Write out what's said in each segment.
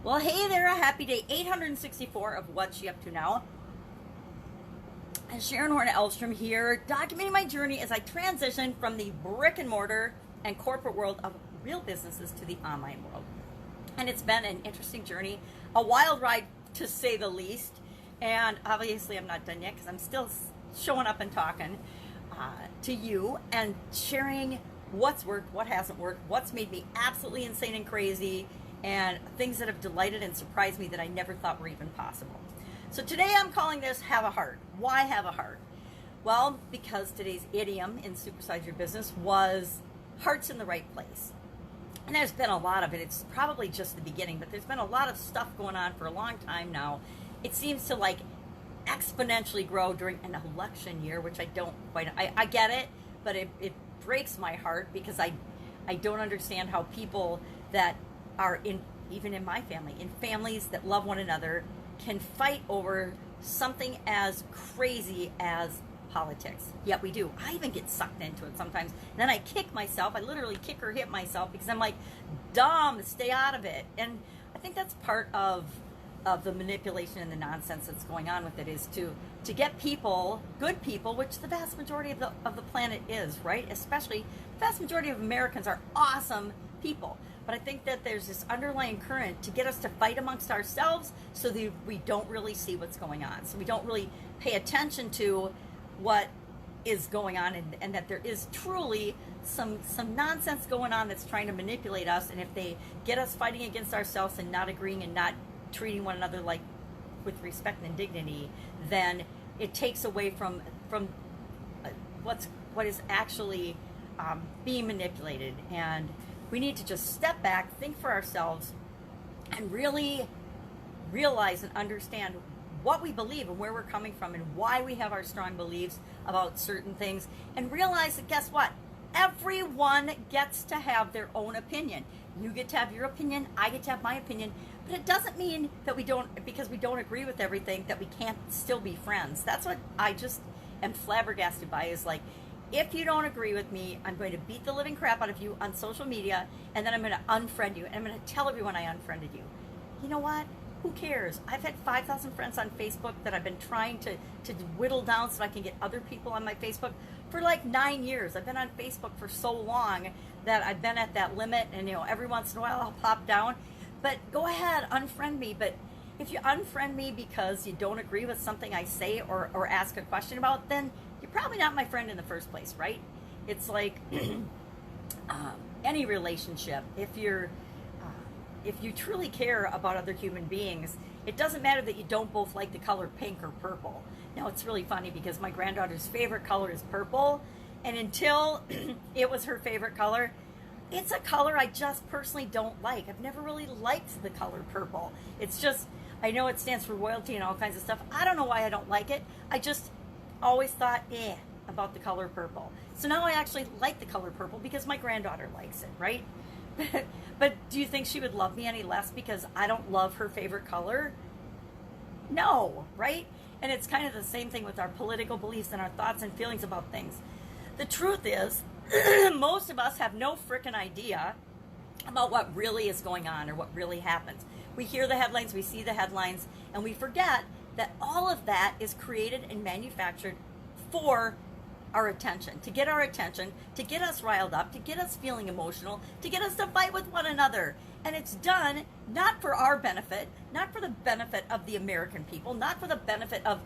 Well, hey there, happy day 864 of What's She Up To Now. And Sharon Horne-Ellstrom here, documenting my journey as I transition from the brick and mortar and corporate world of real businesses to the online world. And it's been an interesting journey, a wild ride to say the least. And obviously I'm not done yet because I'm still showing up and talking to you and sharing what's worked, what hasn't worked, what's made me absolutely insane and crazy, and things that have delighted and surprised me that I never thought were even possible. So today I'm calling this Have a Heart. Why have a heart? Well, because today's idiom in Supersize Your Business was heart's in the right place. And there's been a lot of it. It's probably just the beginning, but there's been a lot of stuff going on for a long time now. It seems to like exponentially grow during an election year, which I don't quite, I get it, but it breaks my heart because I don't understand how people that are in, even in my family, in families that love one another, can fight over something as crazy as politics. Yet we do. I even get sucked into it sometimes. And then I kick myself. I literally kick or hit myself because I'm like, dumb, stay out of it. And I think that's part of the manipulation and the nonsense that's going on with it, is to get people, good people, which the vast majority of the planet is, right? Especially the vast majority of Americans are awesome people. But I think that there's this underlying current to get us to fight amongst ourselves so that we don't really see what's going on. So we don't really pay attention to what is going on, and that there is truly some nonsense going on that's trying to manipulate us. And if they get us fighting against ourselves and not agreeing and not treating one another like with respect and dignity, then it takes away from what is actually being manipulated. And we need to just step back, think for ourselves, and really realize and understand what we believe and where we're coming from and why we have our strong beliefs about certain things, and realize that, guess what? Everyone gets to have their own opinion. You get to have your opinion, I get to have my opinion, but it doesn't mean that we don't, because we don't agree with everything, that we can't still be friends. That's what I just am flabbergasted by, is like, if you don't agree with me, I'm going to beat the living crap out of you on social media, and then I'm going to unfriend you, and I'm going to tell everyone I unfriended you. You know what? Who cares? I've had 5,000 friends on Facebook that I've been trying to whittle down so I can get other people on my Facebook for like 9 years. I've been on Facebook for so long that I've been at that limit, and every once in a while I'll pop down. But go ahead, unfriend me. But if you unfriend me because you don't agree with something I say or ask a question about, then you're probably not my friend in the first place, right? It's like any relationship. If you truly care about other human beings, it doesn't matter that you don't both like the color pink or purple. Now, it's really funny because my granddaughter's favorite color is purple, and until it was her favorite color, it's a color I just personally don't like. I've never really liked the color purple. It's just, I know it stands for royalty and all kinds of stuff. I don't know why I don't like it. I just always thought, about the color purple. So now I actually like the color purple because my granddaughter likes it, right? But do you think she would love me any less because I don't love her favorite color? No, right? And it's kind of the same thing with our political beliefs and our thoughts and feelings about things. The truth is, most of us have no frickin' idea about what really is going on or what really happens. We hear the headlines, we see the headlines, and we forget that all of that is created and manufactured for our attention, to get our attention, to get us riled up, to get us feeling emotional, to get us to fight with one another. And it's done not for our benefit, not for the benefit of the American people, not for the benefit of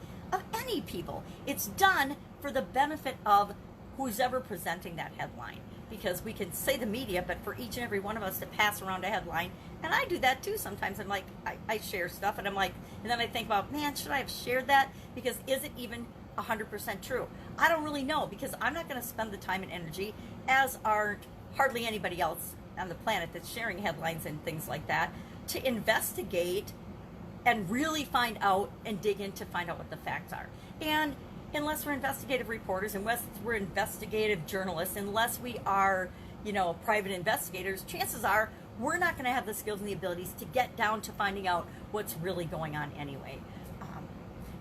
any people. It's done for the benefit of who's ever presenting that headline. Because we can say the media, but for each and every one of us to pass around a headline, and I do that too sometimes. I'm like, I share stuff, and I'm like, and then I think about, man, should I have shared that? Because is it even 100% true? I don't really know, because I'm not going to spend the time and energy, as are hardly anybody else on the planet that's sharing headlines and things like that, to investigate and really find out and dig in to find out what the facts are. And unless we're investigative reporters, unless we're investigative journalists, unless we are, private investigators, chances are we're not going to have the skills and the abilities to get down to finding out what's really going on anyway.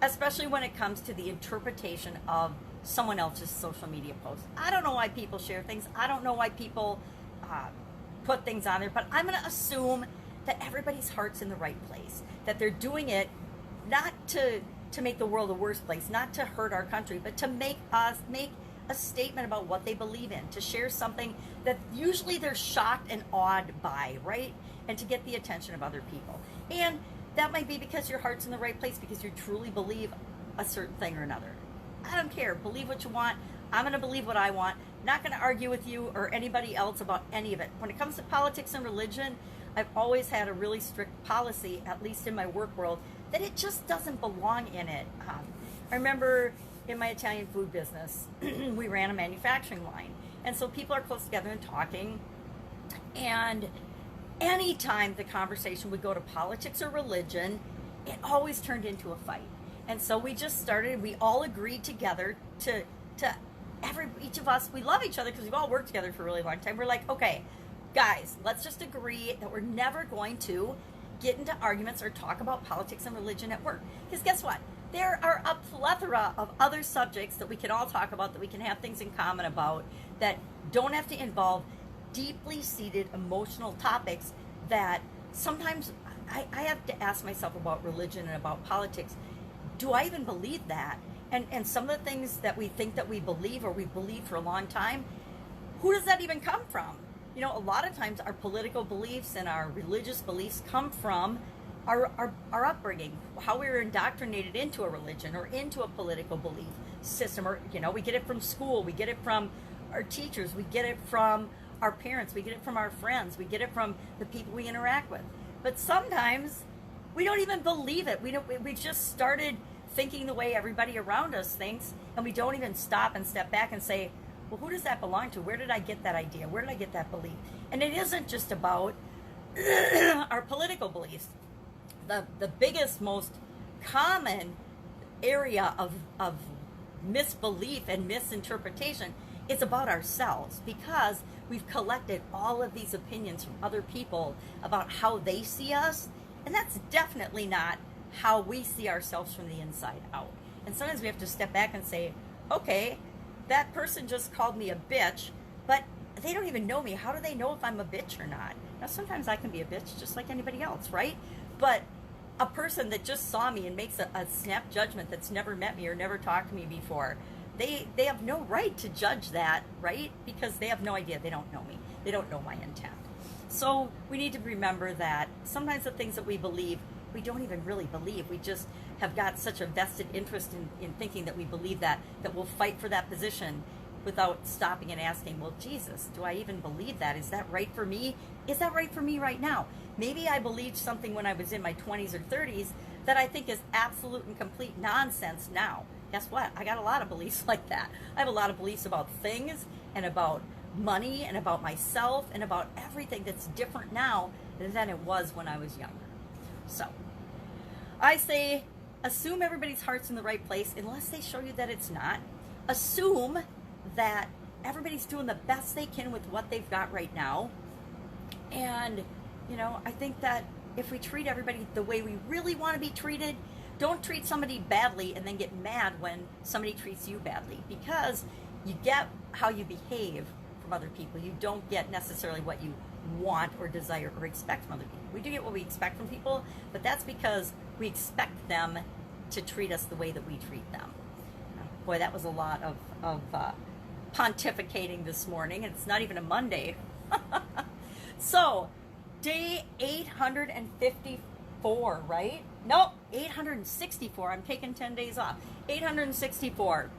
Especially when it comes to the interpretation of someone else's social media post. I don't know why people share things. I don't know why people put things on there, but I'm going to assume that everybody's heart's in the right place, that they're doing it not to make the world a worse place, not to hurt our country, but to make a statement about what they believe in, to share something that usually they're shocked and awed by, right? And to get the attention of other people. And that might be because your heart's in the right place, because you truly believe a certain thing or another. I don't care. Believe what you want. I'm going to believe what I want. Not going to argue with you or anybody else about any of it. When it comes to politics and religion, I've always had a really strict policy, at least in my work world, that it just doesn't belong in it. I remember in my Italian food business, we ran a manufacturing line. And so people are close together and talking. And anytime the conversation would go to politics or religion, it always turned into a fight. And so we just started, we all agreed together to each of us, we love each other because we've all worked together for a really long time. We're like, okay, guys, let's just agree that we're never going to get into arguments or talk about politics and religion at work. Because guess what? There are a plethora of other subjects that we can all talk about, that we can have things in common about, that don't have to involve deeply seated emotional topics that sometimes I have to ask myself about religion and about politics. Do I even believe that? And some of the things that we think that we believe, or we've believed for a long time, who does that even come from? You know, a lot of times our political beliefs and our religious beliefs come from our upbringing, how we were indoctrinated into a religion or into a political belief system. Or, you know, we get it from school, we get it from our teachers, we get it from our parents, we get it from our friends, we get it from the people we interact with. But sometimes we don't even believe it. We've just started thinking the way everybody around us thinks, and we don't even stop and step back and say, well, who does that belong to? Where did I get that idea? Where did I get that belief? And it isn't just about our political beliefs. The biggest, most common area of misbelief and misinterpretation is about ourselves, because we've collected all of these opinions from other people about how they see us, and that's definitely not how we see ourselves from the inside out. And sometimes we have to step back and say, okay, that person just called me a bitch, but they don't even know me. How do they know if I'm a bitch or not? Now, sometimes I can be a bitch just like anybody else, right? But a person that just saw me and makes a snap judgment, that's never met me or never talked to me before, they have no right to judge that, right? Because they have no idea. They don't know me. They don't know my intent. So we need to remember that sometimes the things that we believe, we don't even really believe. We just have got such a vested interest in thinking that we believe that we'll fight for that position without stopping and asking, well, Jesus, do I even believe that? Is that right for me? Is that right for me right now? Maybe I believed something when I was in my 20s or 30s that I think is absolute and complete nonsense now. Guess what? I got a lot of beliefs like that. I have a lot of beliefs about things and about money and about myself and about everything that's different now than it was when I was younger. So I say, assume everybody's heart's in the right place unless they show you that it's not. Assume that everybody's doing the best they can with what they've got right now. And, you know, I think that if we treat everybody the way we really want to be treated, don't treat somebody badly and then get mad when somebody treats you badly, because you get how you behave from other people. You don't get necessarily what you want or desire or expect from other people. We do get what we expect from people, but that's because we expect them to treat us the way that we treat them. Boy, that was a lot of pontificating this morning, and it's not even a Monday. So, day 854, right? Nope, 864. I'm taking 10 days off. 864.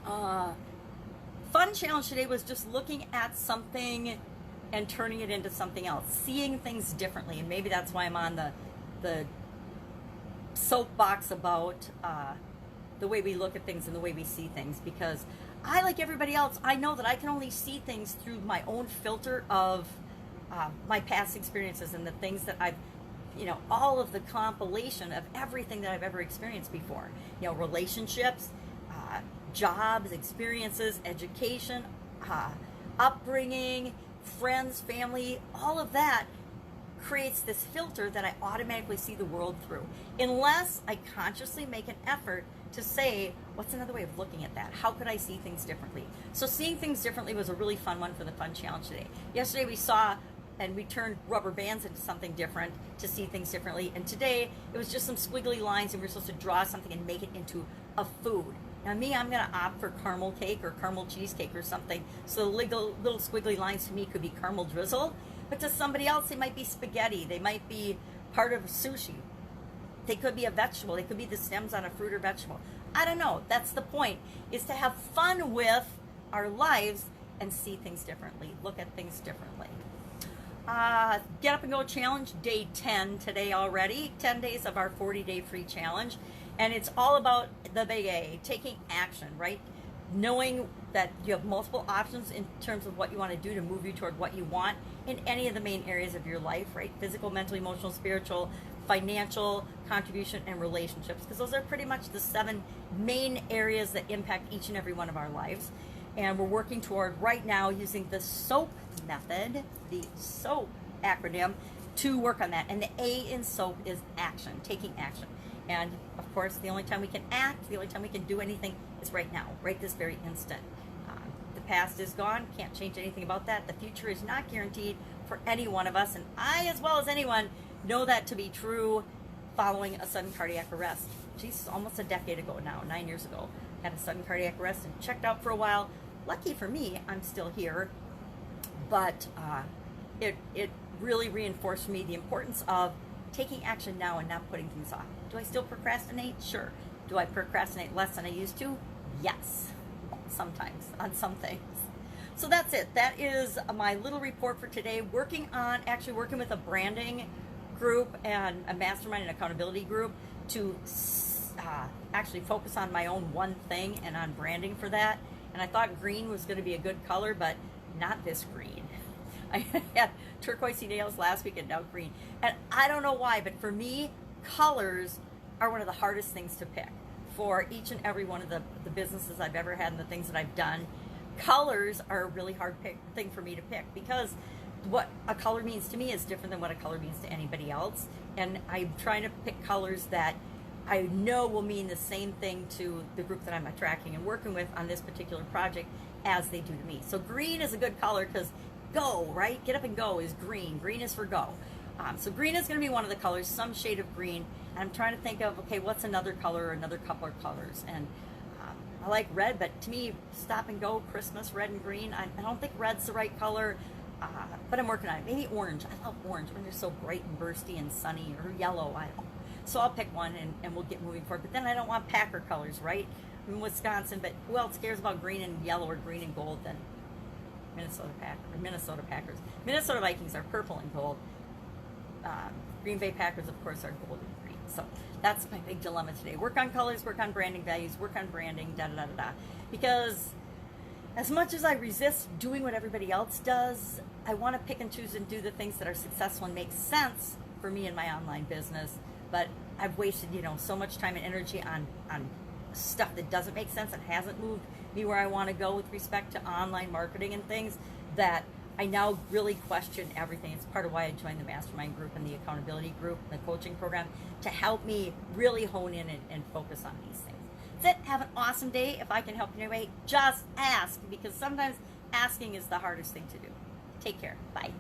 Fun challenge today was just looking at something and turning it into something else, seeing things differently. And maybe that's why I'm on the soapbox about the way we look at things and the way we see things, because I, like everybody else, I know that I can only see things through my own filter of my past experiences and the things that I've, you know, all of the compilation of everything that I've ever experienced before. You know, relationships, jobs, experiences, education, upbringing, friends, family, all of that creates this filter that I automatically see the world through, unless I consciously make an effort to say, what's another way of looking at that? How could I see things differently? So seeing things differently was a really fun one for the fun challenge today. Yesterday we saw and we turned rubber bands into something different to see things differently. And today it was just some squiggly lines, and we were supposed to draw something and make it into a food. Now me, I'm going to opt for caramel cake or caramel cheesecake or something. So the little squiggly lines to me could be caramel drizzle, but to somebody else they might be spaghetti. They might be part of sushi. They could be a vegetable. They could be the stems on a fruit or vegetable. I don't know. That's the point, is to have fun with our lives and see things differently, look at things differently. Get Up and Go Challenge, day 10 today already. 10 days of our 40-day free challenge. And it's all about the big A, taking action, right? Knowing that you have multiple options in terms of what you want to do to move you toward what you want in any of the main areas of your life, right? Physical, mental, emotional, spiritual, financial, contribution, and relationships, because those are pretty much the 7 main areas that impact each and every one of our lives. And we're working toward right now using the SOAP method, the SOAP acronym, to work on that. And the A in SOAP is action, taking action. And of course, the only time we can act, the only time we can do anything is right now, right this very instant. The past is gone, can't change anything about that. The future is not guaranteed for any one of us, and I, as well as anyone, know that to be true following a sudden cardiac arrest. Geez, almost a decade ago now, 9 years ago. Had a sudden cardiac arrest and checked out for a while. Lucky for me, I'm still here, but it really reinforced for me the importance of taking action now and not putting things off. Do I still procrastinate? Sure. Do I procrastinate less than I used to? Yes. Sometimes on some things. So that's it. That is my little report for today. Actually working with a branding group and a mastermind and accountability group to actually focus on my own one thing and on branding for that. And I thought green was going to be a good color, but not this green. I had turquoisey nails last week and now green. And I don't know why, but for me, colors are one of the hardest things to pick for each and every one of the businesses I've ever had and the things that I've done. Colors are a really hard thing for me to pick, because what a color means to me is different than what a color means to anybody else. And I'm trying to pick colors that I know will mean the same thing to the group that I'm attracting and working with on this particular project as they do to me. So green is a good color because go, right? Get up and go is green. Green is for go. So green is going to be one of the colors, some shade of green. And I'm trying to think of, okay, what's another color or another couple of colors? And I like red, but to me, stop and go, Christmas, red and green. I don't think red's the right color, but I'm working on it. Maybe orange. I love orange when they're so bright and bursty and sunny, or yellow. I don't know. So I'll pick one and we'll get moving forward. But then I don't want Packer colors, right? I'm in Wisconsin, but who else cares about green and yellow or green and gold than Minnesota Packers? Minnesota Vikings are purple and gold. Green Bay Packers, of course, are gold and green. So that's my big dilemma today. Work on colors, work on branding values, work on branding, da-da-da-da-da. Because as much as I resist doing what everybody else does, I want to pick and choose and do the things that are successful and make sense for me and my online business. But I've wasted, so much time and energy on stuff that doesn't make sense and hasn't moved me where I want to go with respect to online marketing and things, that I now really question everything. It's part of why I joined the mastermind group and the accountability group, the coaching program, to help me really hone in and focus on these things. That's it. Have an awesome day. If I can help you in any way, just ask, because sometimes asking is the hardest thing to do. Take care. Bye.